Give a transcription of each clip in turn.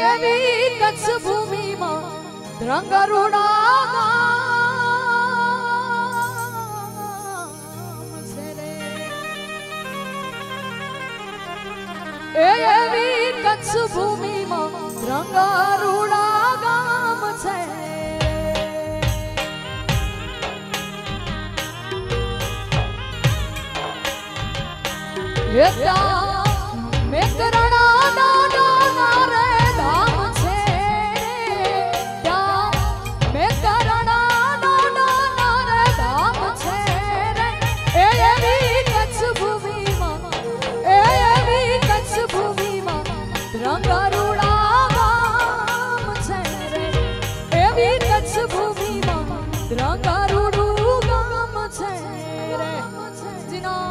એવી કચ્છ ભૂમિમાં રંગરૂડા ગામ છે રે એવી કચ્છ ભૂમિમાં રંગરૂડા ગામ છે મેં કરણા દાદા રે ધામ છે ત્યાં મેં કરણા દાદા રે ધામ છે રે એવી કચ્છ ભૂમિમાં એવી કચ્છ ભૂમિમાં રંગરૂડા ગામ છે રે એવી કચ્છ ભૂમિમાં રંગરૂડું ગામ છે રે જીના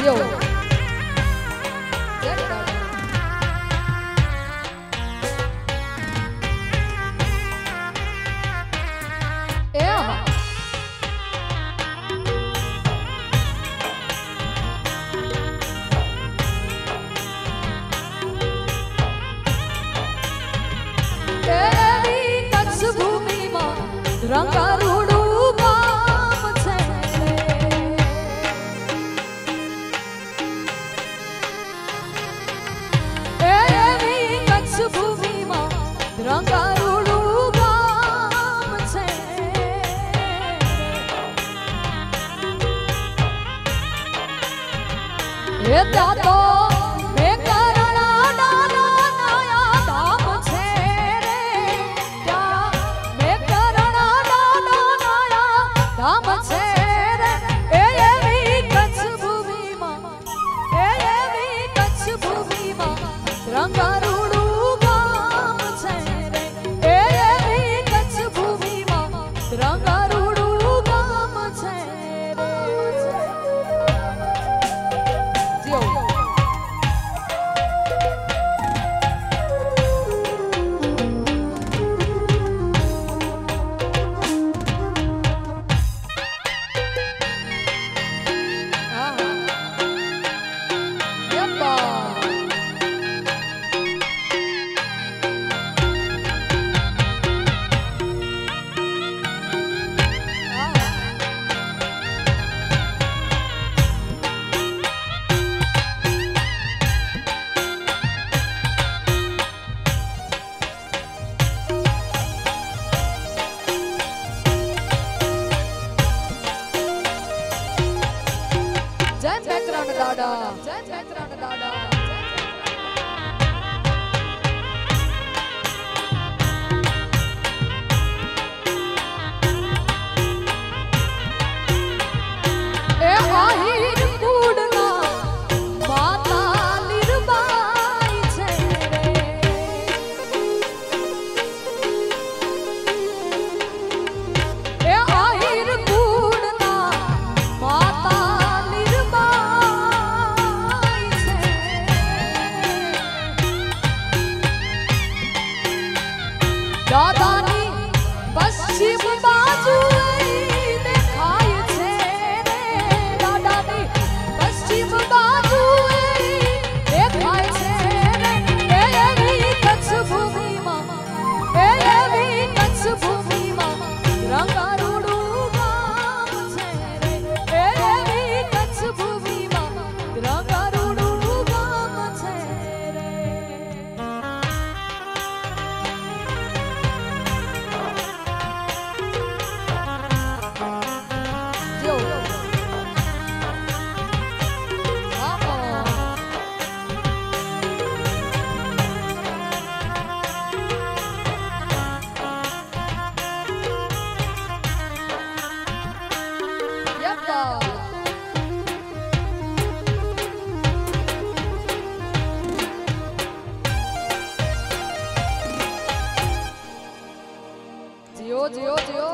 Yo. એવી કચ્છ ભૂમિમાં રંગરૂડું ગામ છે એવી કચ્છ ભૂમિમાં રંગરૂડું ગામ છે એ ત્યાં તો મેં કરણા દાદા નાયા ધામ છે રે ત્યાં મેં કરણા દાદા નાયા ધામ છે રે એવી કચ્છ ભૂમિમાં એવી કચ્છ ભૂમિમાં રંગરૂડું ગામ છે રે એવી કચ્છ ભૂમિમાં રંગરૂડું ગામ છે રે જીઓ જય બેકરાન દાદા જય બેકરાન દાદા એ આહીર કુડના માતા નિર્બાઈ છે રે એ આહીર કુડના માતા નિર્બાઈ છે દાદાની પશ્ચિમ બાજુ દેખાય છે રે દાદાની પશ્ચિમ બાજુ દેખાય છે રે એવી કચ્છ ભૂમિમાં એવી કચ્છ ભૂમિમાં રંગરૂડું ગામ છે રે એવી કચ્છ ભૂમિમાં રંગરૂડું ગામ છે રે જીઓ જીઓ જીઓ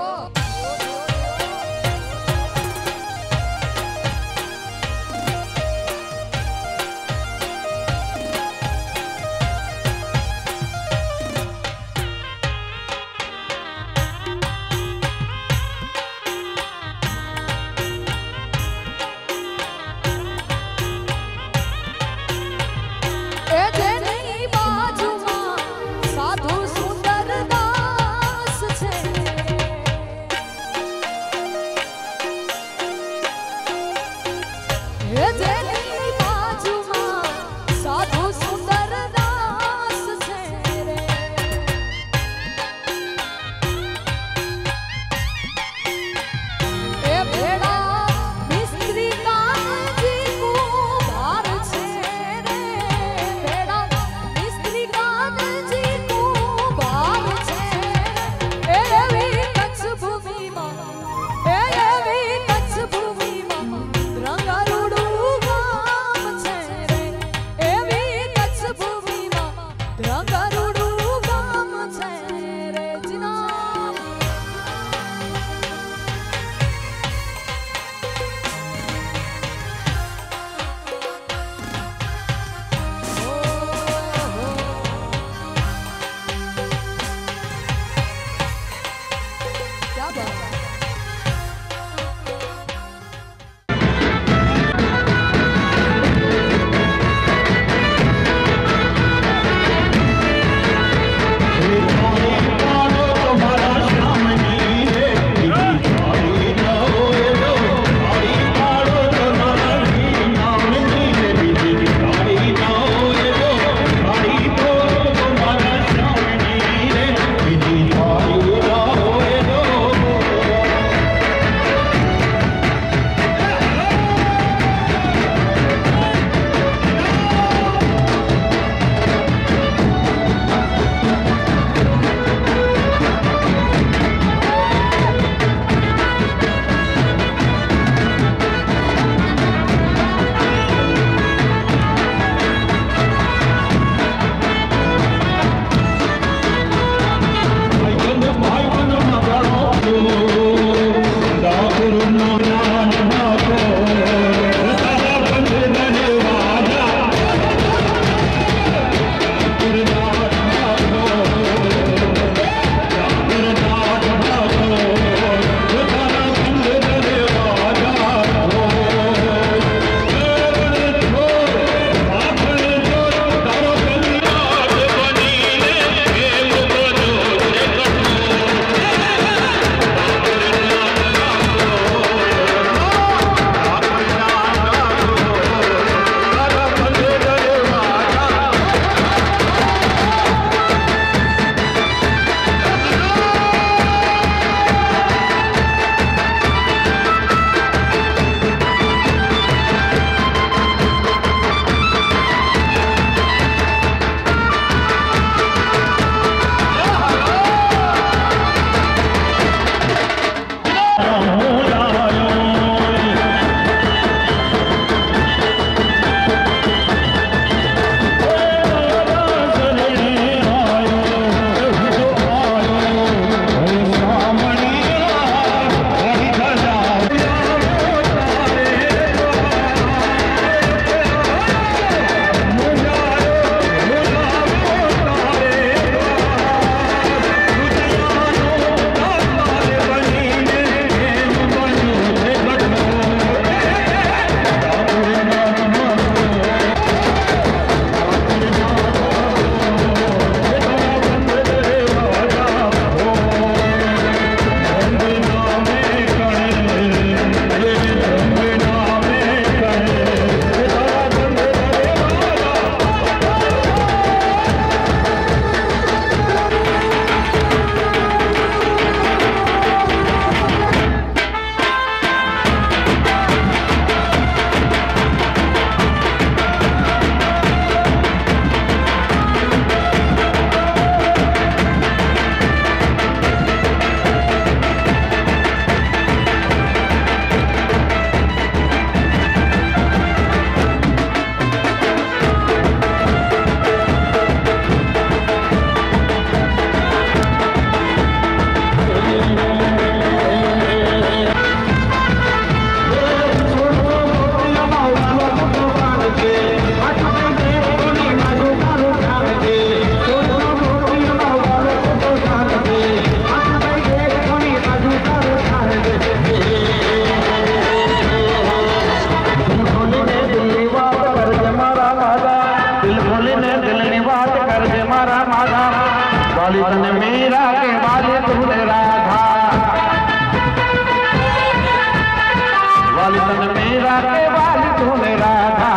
मेरा के वाले तूने राधा वाले तन मेरा के वाले तूने राधा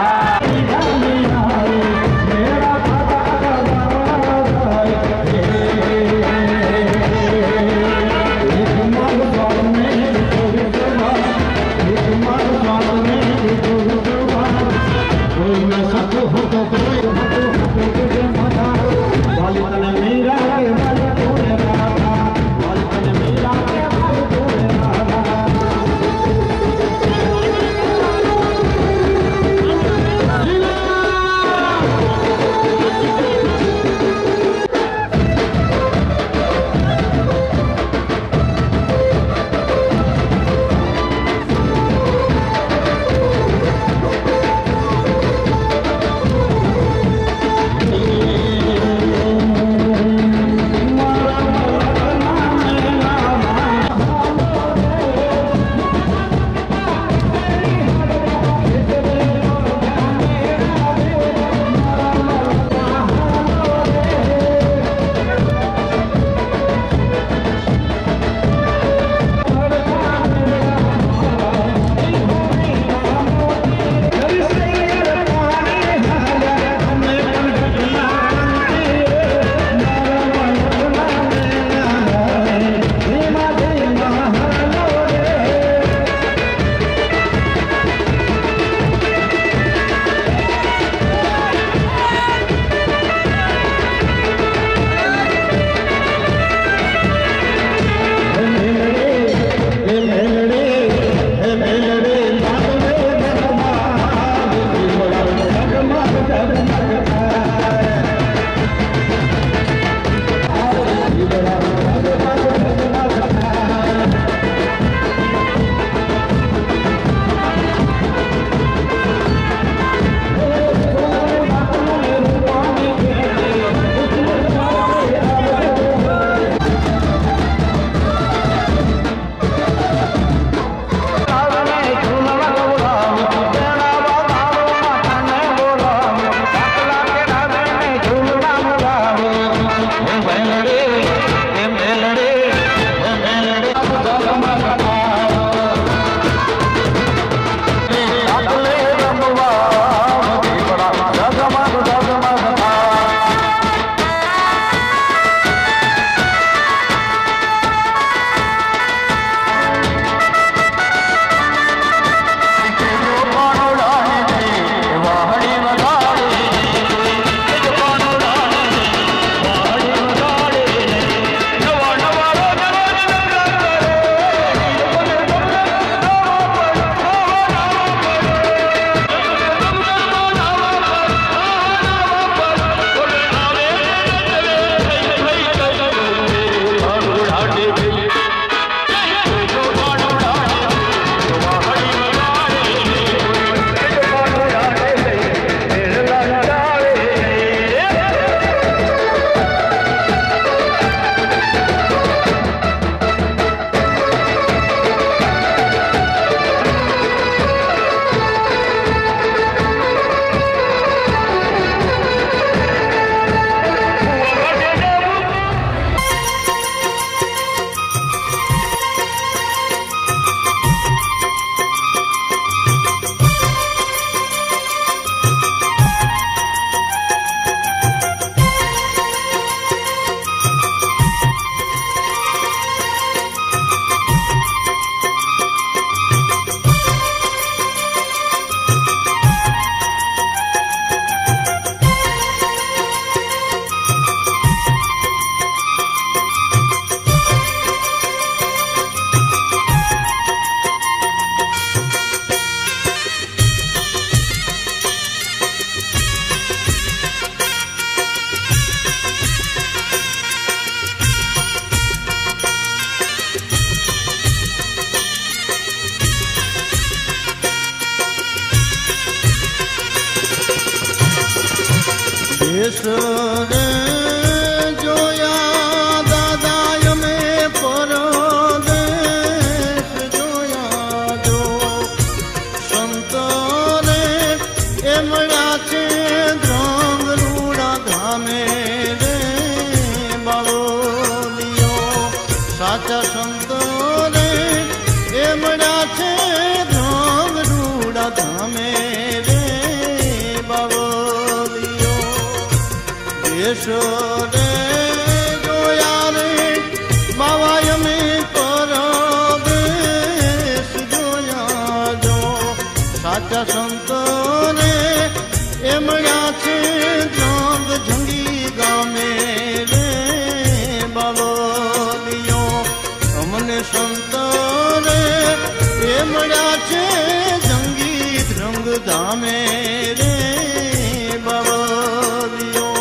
સાચા સંતો રે એ મળ્યા છે ધ્રોગ રૂડા ધામે રે બાવલિયો દેશો રે જોયા રે બાવાય મે પરદેશ જોયા જો સાચા સંતો રે એ મળ્યા છે ધ્રોગ જંગી ગામે રે બાવલિયો અમને સંતો રે એ મળ્યા છે જંગી ધ્રંગ ધામે રે બાવલિયો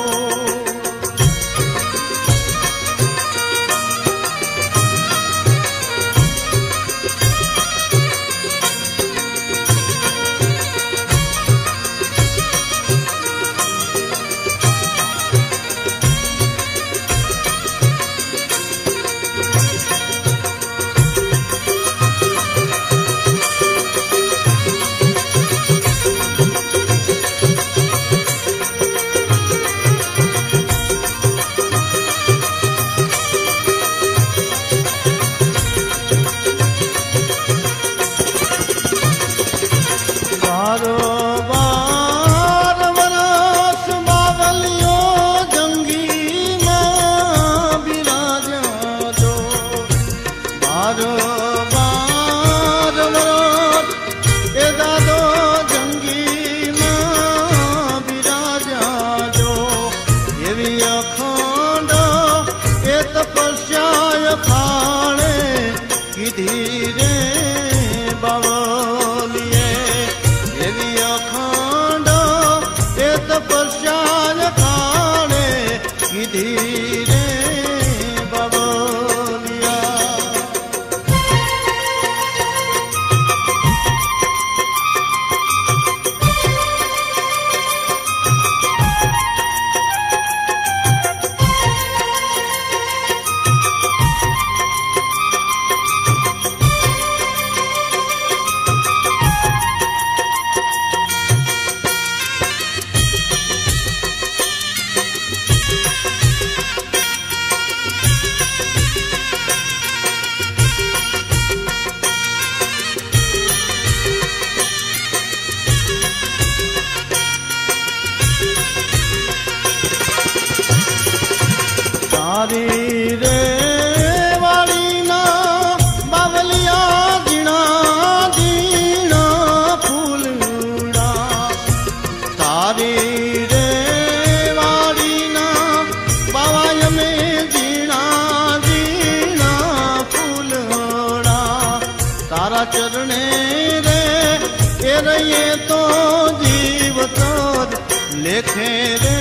लेखे रे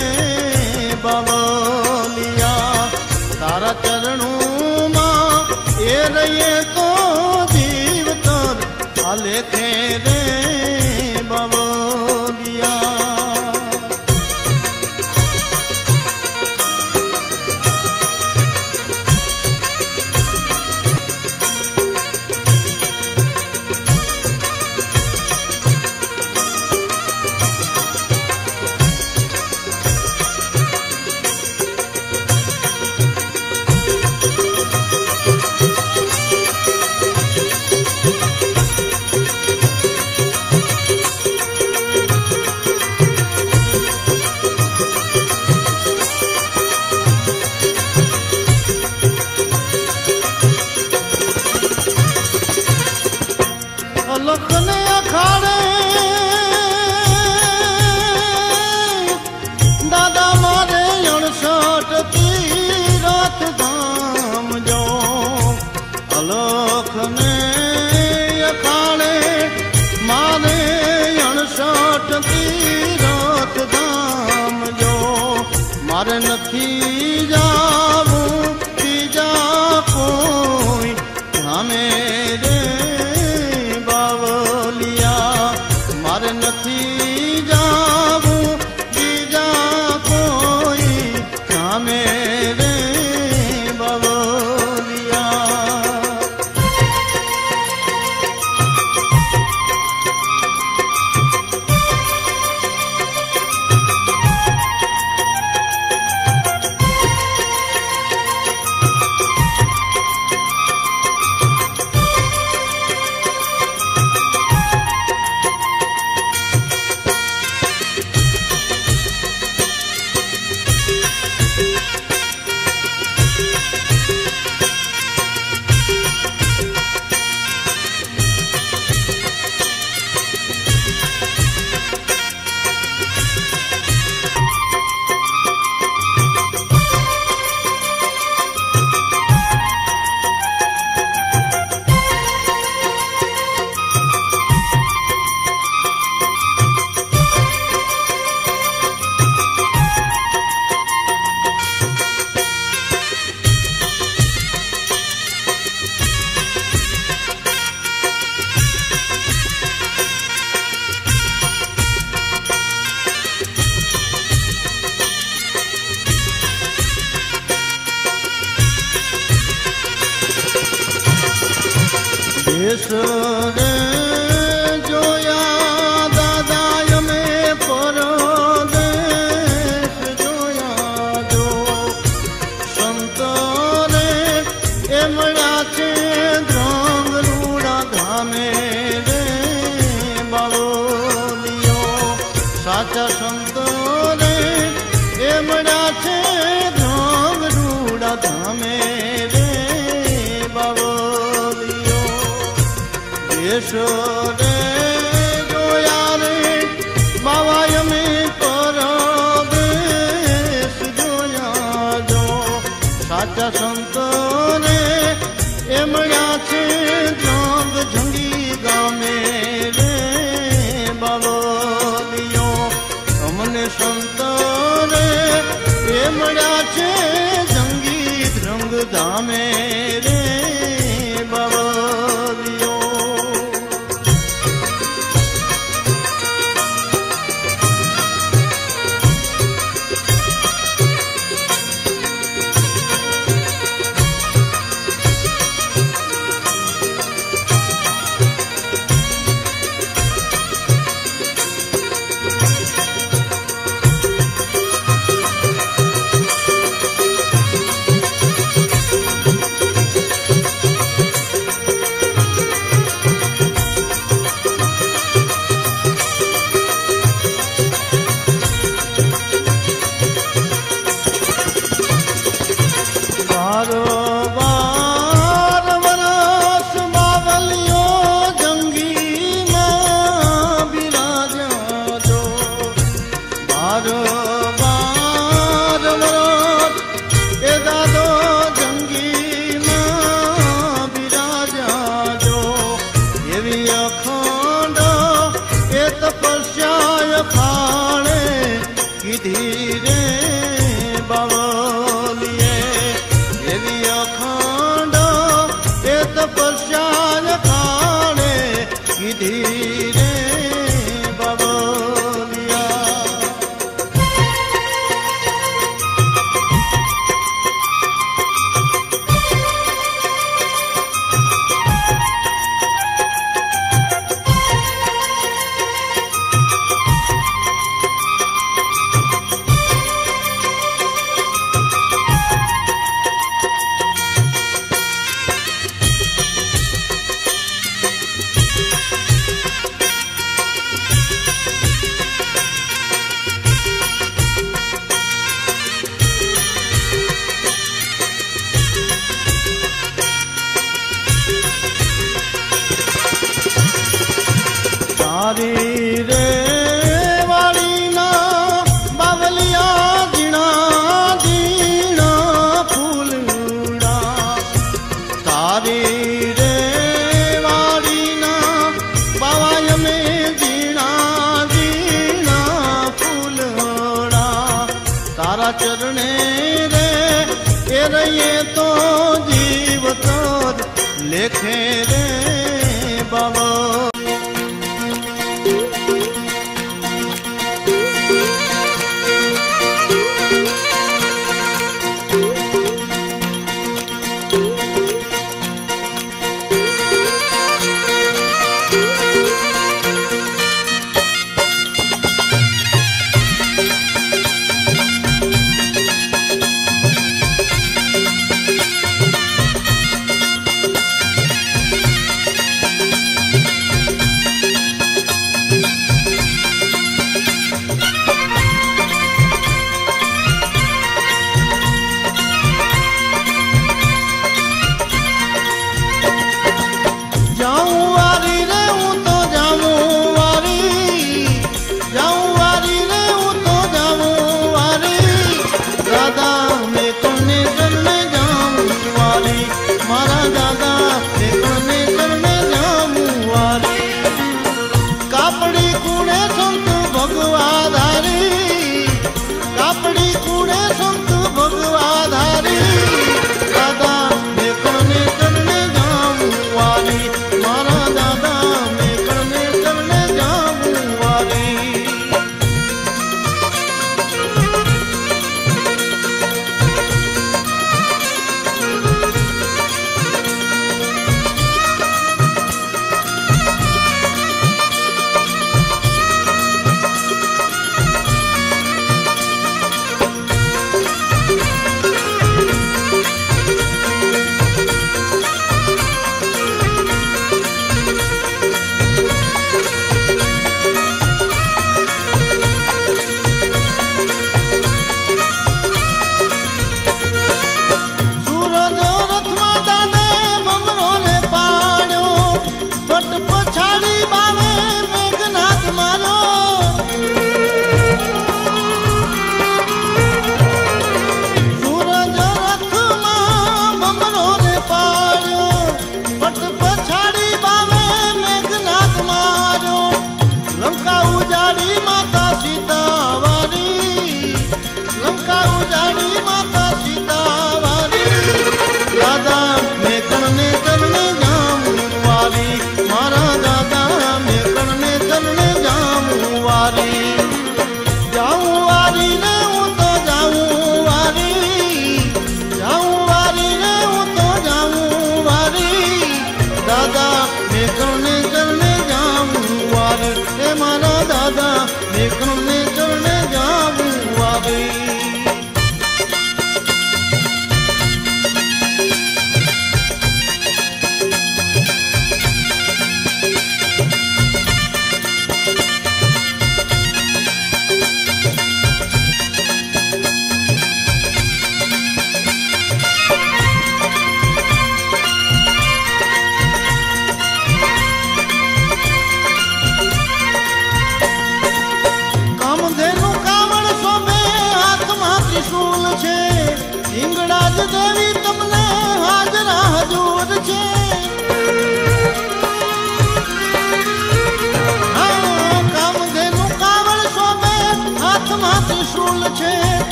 बावलिया तारा चरणों मां ए रहे तो जीव तर लेखे रे बावलिया लखने अखाड़े दादा मारे 68 तीरथ धाम जो अलखने अखाड़े मारे 68 तीरथ धाम जो मारे नथी जावू बीजा कोई धामे रे मारे नथी जावू बीजा कोई कामे रे बावलिया દેશ રે જોયા દાદા અમે પરદેશ જોયા જો સંત રે એ મળ્યા છે ધ્રંગ રૂડા ધામે રે બાવલિયો સાચા સંત રે એ મળ્યા છે ધ્રંગ રૂડા ધામે રે બાવલિયો દેશ રે જોયા રે બાવા અમે પરદેશ જોયા જો સાચા સંત રે એ મળ્યા છે જંગ જંગી ગામે રે બાવલિયો અમને સંત રે એ મળ્યા છે જંગી ધ્રંગ ધામે રે બાવલિયો બાર વરસ બાવલિયો જંગીમાં બિરાજ્યા જો 12 વરસ એ દાદો જંગીમાં બિરાજ્યા જો એવી અખંડ એ તપસ્યા ફાળે કીધી રે બાવલિયે એવી અખંડ એ તપસ્યા કાળે કીધી રે બાવલિયા તારી રે વાળીના બાવલિયા જીણા જીણા ફૂલડા તારી રે વાળીના બાવા અમે જીણા જીણા ફૂલડા તારા ચરણે રે એ રહીએ તો જીવ તર લેખે રે બાવા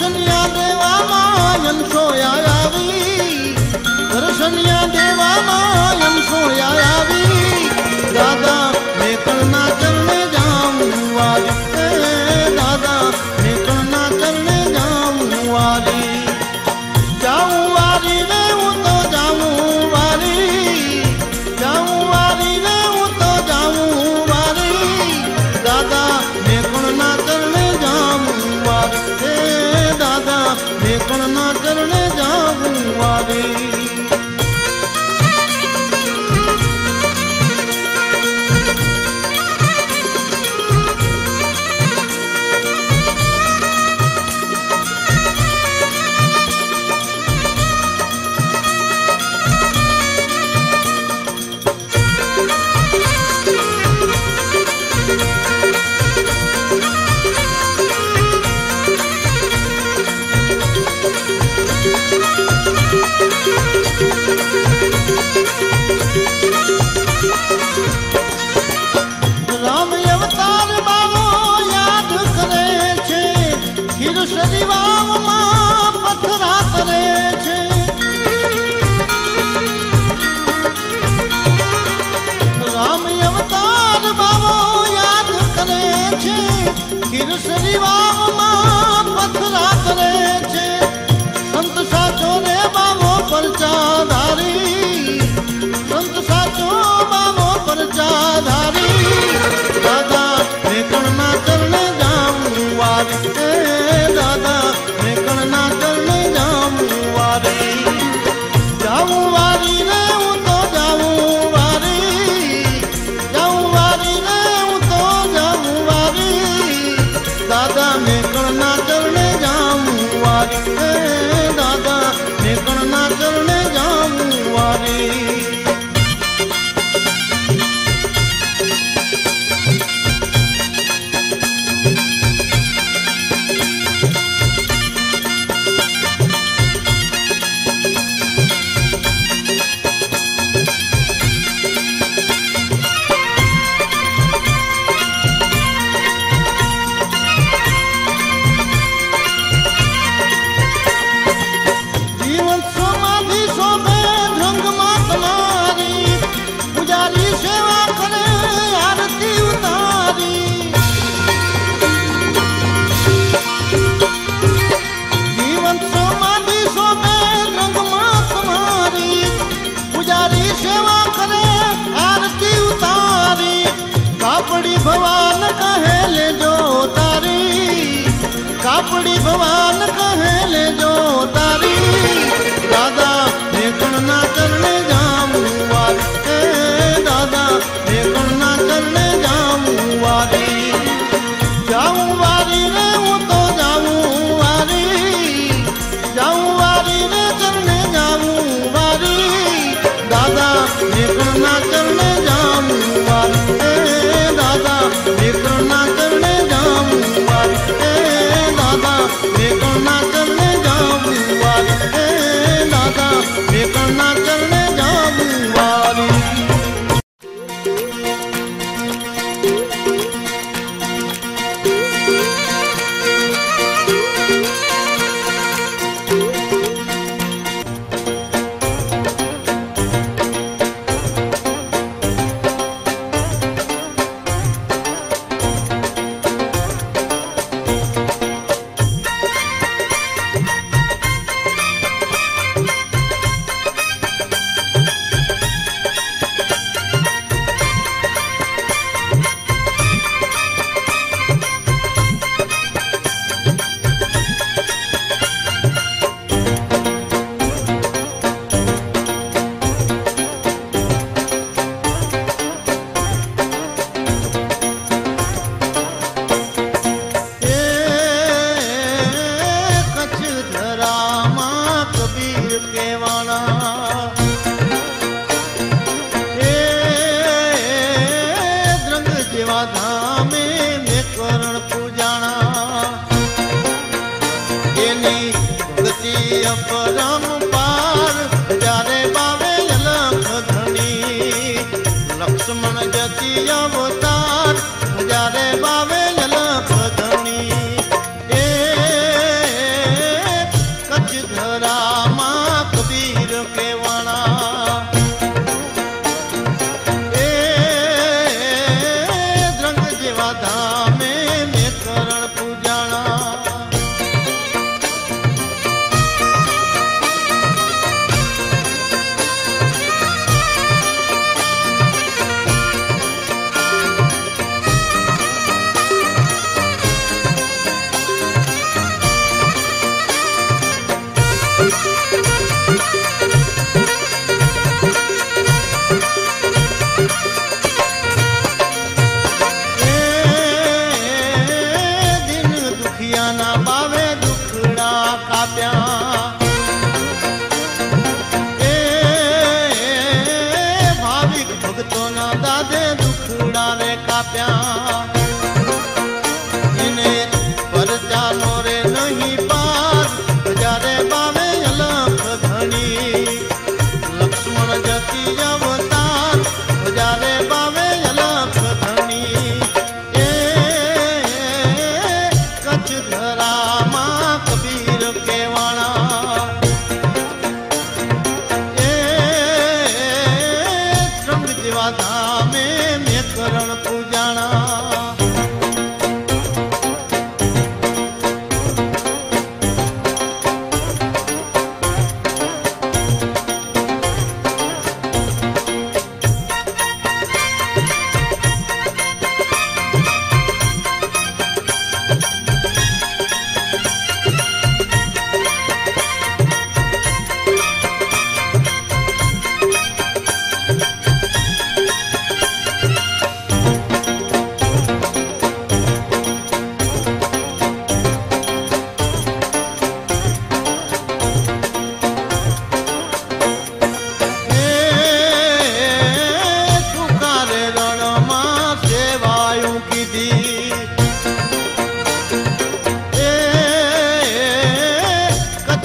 દર્શનિયા દેવામાં સોયા આવી, દર્શનિયા દેવામાં સોયા આવી. દાદા મેકણના ચરણે જાઉં વારી, દાદા મેકણના ચરણે જાઉં વારી. જાઉં વારી રે હું તો જાઉં વારી, જાઉં વારી રે હું તો જાઉં વારી. દાદા મેકણના ચરણે જાઉં વારી, દાદા મેકણના ચરણે જાઉં વારી. રામ અવતાર બાબો યાદ કરે છે, ખીરસરી વાવમાં પથરા કરે છે. રામ અવતાર બાબો યાદ કરે છે, ખીરસરી વાવમાં પથરા કરે છે. સંત સાચો રે બાબો પરચાધારી, સંત સાચો બાબો પરચાધારી. દાદા મેકણના ચરણે જાઉં વારી, દાદા મેકણના ચરણે જાઉં વારી. જાઉં વારી રે હું તો જાઉં વારી, જાઉં વારી રે હું તો જાઉં વારી. દાદા મેકણના ચરણે જાઉં વારી, દાદા મેકણના ચરણે જાઉં વારી. જીવન સમાધિ શોભે ધ્રંગમાં તમારી, પૂજારી સેવા કરે આરતી ઉતારી. જીવન સમાધિ શોભે ધ્રંગમાં તમારી, પૂજારી સેવા કરે આરતી ઉતારી. કાપડી ભવાન કહે લેજો તારી, કાપડી ભવાન કહે લેજો તારી. દાદા મેકણના ચરણે જાઉં વારી, દાદા મેકણના ચરણે જાઉં વારી. જાઉં વારી રે હું તો જાઉં વારી, જાઉં વારી રે ચરણે જાઉં વારી. દાદા મેકણના ચરણે જાઉં વારી, દાદા મેકણના ચરણે જાઉં વારી, દાદા મેકણના ચરણે જાઉં વારી, દાદા મેકણના ચરણે જાઉં વારી.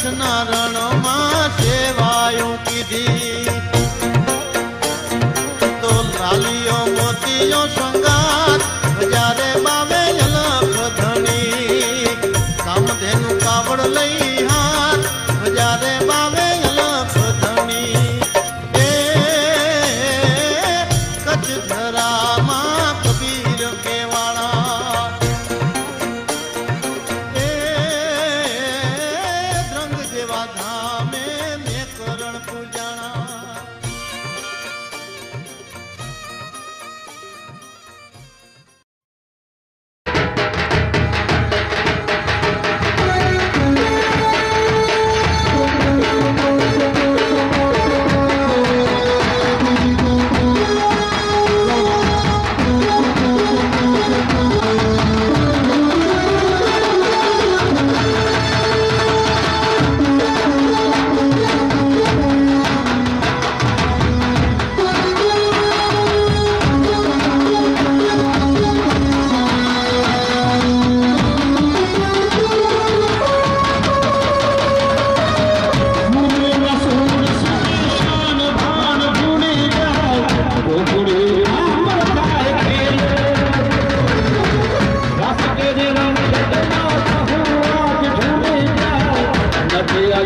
કચ્છના રણમાં સેવાયું કીધી તો લાલીઓ મોતીઓ સંગાત હજારે બાવે લખ ધણી કામધેનુ કાવડ લઈ હાથ હજારે બાવે લખ ધણી એ કચ્છ ધરામાં કબીર કેવાળા એ દ્રંગ જેવા ધામે મેં કરણ પૂજાણા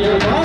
Yeah.